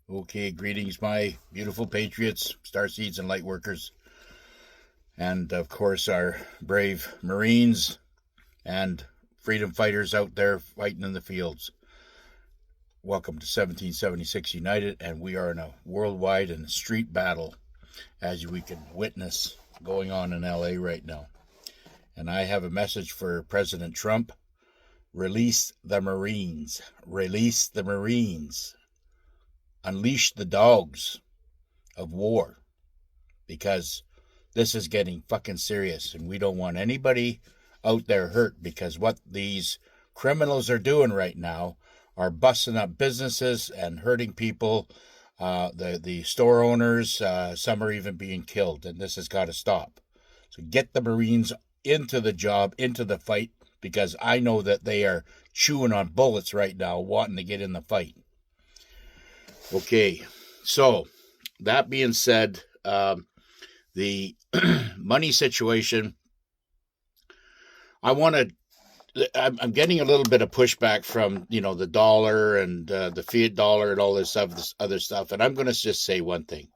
Okay, greetings, my beautiful patriots, starseeds, and light workers, and of course, our brave Marines and freedom fighters out there fighting in the fields. Welcome to 1776 United, and we are in a worldwide and street battle, as we can witness going on in LA right now. And I have a message for President Trump. Release the Marines. Release the Marines. Unleash the dogs of war, because this is getting fucking serious, and we don't want anybody out there hurt, because what these criminals are doing right now are busting up businesses and hurting people. The store owners, some are even being killed, and this has got to stop. So get the Marines into the job, into the fight, because I know that they are chewing on bullets right now, wanting to get in the fight. Okay, so that being said, the money situation, I'm getting a little bit of pushback from, the dollar and the fiat dollar and all this other stuff. And I'm going to just say one thing.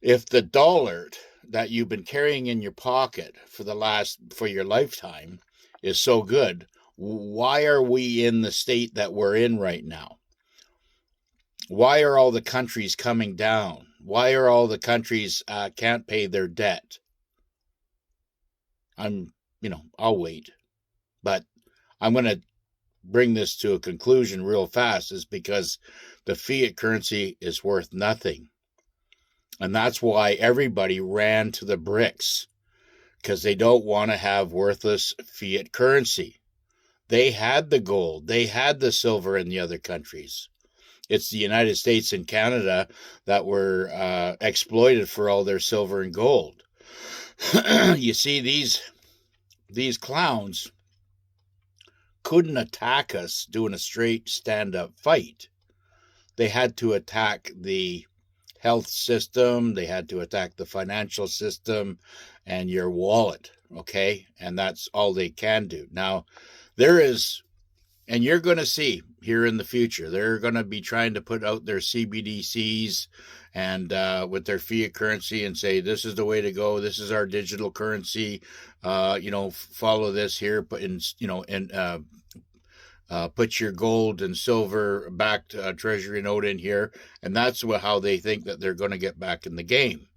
If the dollar that you've been carrying in your pocket for your lifetime is so good, why are we in the state that we're in right now? Why are all the countries coming down? Why are all the countries can't pay their debt? I'll wait. But I'm going to bring this to a conclusion real fast, is because the fiat currency is worth nothing. And that's why everybody ran to the BRICS, because they don't want to have worthless fiat currency. They had the gold, they had the silver in the other countries. It's the United States and Canada that were exploited for all their silver and gold. You see, these clowns couldn't attack us doing a straight stand-up fight. They had to attack the health system, they had to attack the financial system and your wallet, okay? And that's all they can do. Now, and you're going to see here in the future, they're going to be trying to put out their CBDCs and with their fiat currency and say, this is the way to go. This is our digital currency. Follow this here, put your gold and silver backed treasury note in here. And that's how they think that they're going to get back in the game,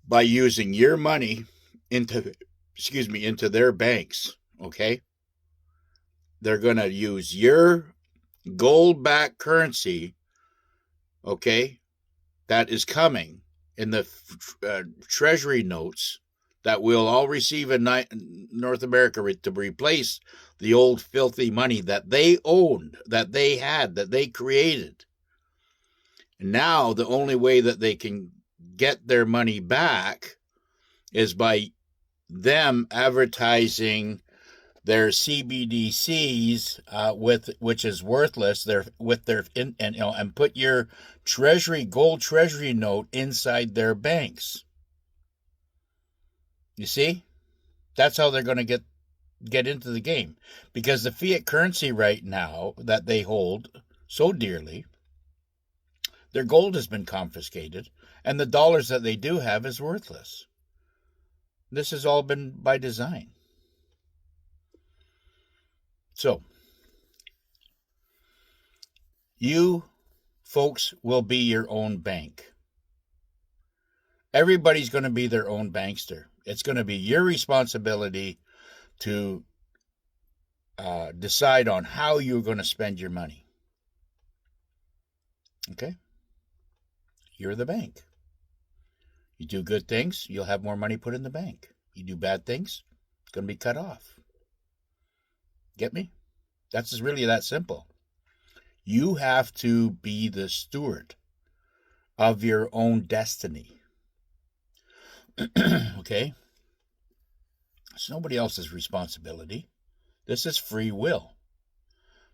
by using your money into their banks. Okay. They're going to use your gold-backed currency, okay, that is coming in the treasury notes that we'll all receive in North America to replace the old filthy money that they owned, that they had, that they created. And now the only way that they can get their money back is by them advertising their CBDCs which is worthless. And put your gold treasury note inside their banks. You see, that's how they're going to get into the game, because the fiat currency right now that they hold so dearly, their gold has been confiscated, and the dollars that they do have is worthless. This has all been by design. So, you folks will be your own bank. Everybody's going to be their own bankster. It's going to be your responsibility to decide on how you're going to spend your money. Okay? You're the bank. You do good things, you'll have more money put in the bank. You do bad things, it's going to be cut off. Get me? That's really that simple. You have to be the steward of your own destiny. Okay? It's nobody else's responsibility. This is free will.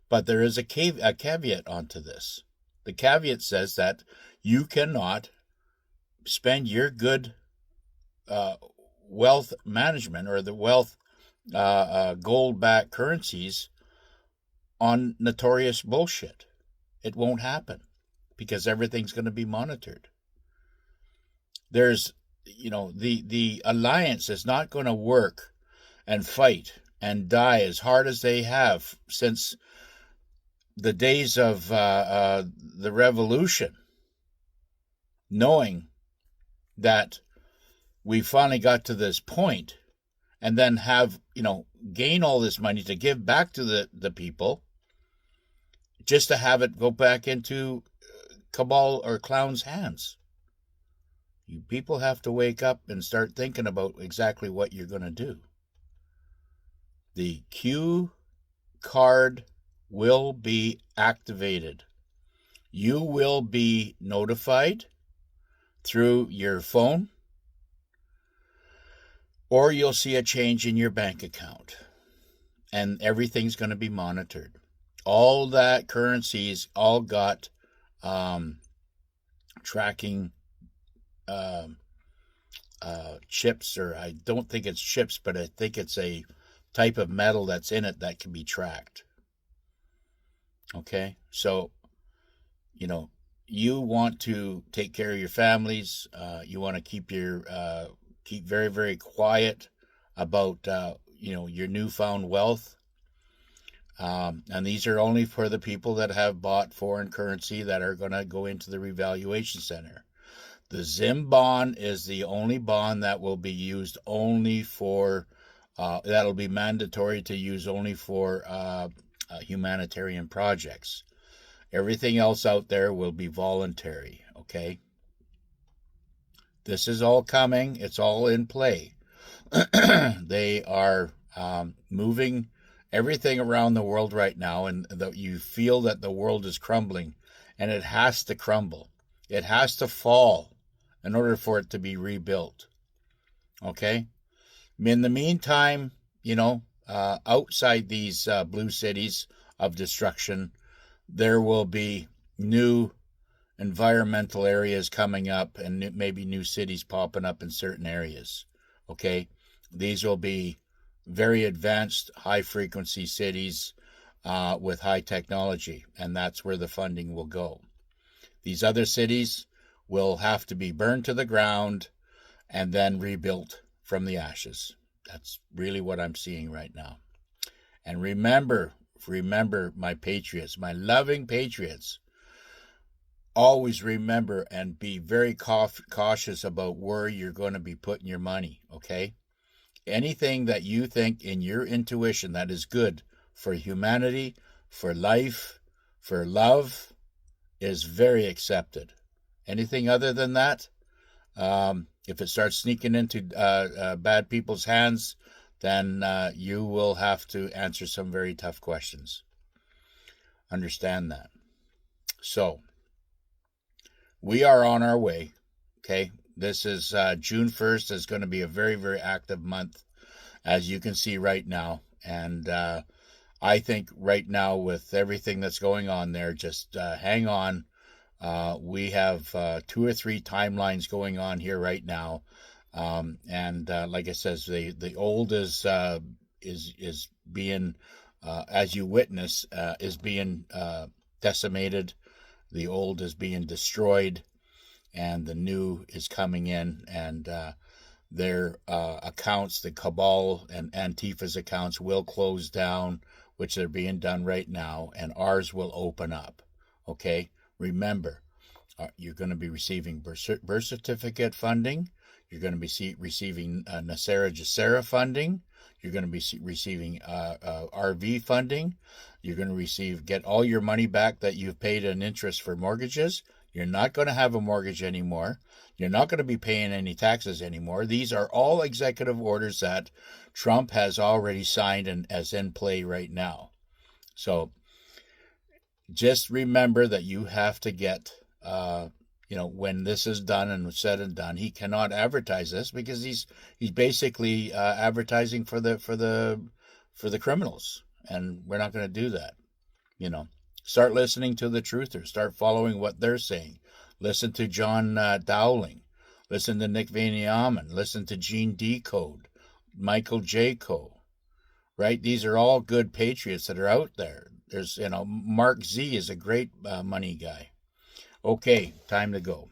But there is a caveat onto this. The caveat says that you cannot spend your good wealth management, or the wealth gold-backed currencies, on notorious bullshit. It won't happen. because everything's going to be monitored. There's, the alliance is not going to work and fight and die as hard as they have since the days of the revolution, knowing that we finally got to this point, and then have, gain all this money to give back to the people, just to have it go back into cabal or clowns' hands. You people have to wake up and start thinking about exactly what you're going to do. The Q card will be activated. You will be notified through your phone, or you'll see a change in your bank account, and everything's going to be monitored. All that currencies all got tracking chips, or I don't think it's chips, but I think it's a type of metal that's in it that can be tracked. Okay, so you want to take care of your families. You want to keep very, very quiet about your newfound wealth. And these are only for the people that have bought foreign currency that are going to go into the revaluation center. The Zim bond is the only bond that will be used only for, that'll be mandatory to use only for humanitarian projects. Everything else out there will be voluntary, okay? This is all coming. It's all in play. They are moving everything around the world right now, and you feel that the world is crumbling, and it has to crumble. It has to fall in order for it to be rebuilt. Okay? In the meantime, outside these blue cities of destruction, there will be new environmental areas coming up, and maybe new cities popping up in certain areas. Okay? These will be very advanced, high-frequency cities with high technology, and that's where the funding will go. These other cities will have to be burned to the ground and then rebuilt from the ashes. That's really what I'm seeing right now. And remember, my patriots, my loving patriots, always remember and be very cautious about where you're going to be putting your money, okay? Anything that you think in your intuition that is good for humanity, for life, for love, is very accepted. Anything other than that, if it starts sneaking into bad people's hands, then you will have to answer some very tough questions. Understand that. So, we are on our way, okay? This is June 1st is going to be a very, very active month, as you can see right now. And I think right now, with everything that's going on there, just hang on. We have 2 or 3 timelines going on here right now. And like I says, the old is being, as you witness, is being decimated. The old is being destroyed, and the new is coming in, and their accounts, the Cabal and Antifa's accounts, will close down, which are being done right now, and ours will open up. Okay? Remember, you're going to be receiving birth certificate funding. You're going to be receiving NESARA GESARA funding. You're going to be receiving RV funding. You're going to get all your money back that you've paid in interest for mortgages. You're not going to have a mortgage anymore. You're not going to be paying any taxes anymore. These are all executive orders that Trump has already signed and is in play right now. So just remember that you have to get, when this is done and said and done, he cannot advertise this because he's basically advertising for the criminals, and we're not going to do that. Start listening to the truthers. Start following what they're saying. Listen to John Dowling. Listen to Nick Vaniaman. Listen to Gene Decode, Michael Jaco. Right? These are all good patriots that are out there. There's, Mark Z is a great money guy. Okay, time to go.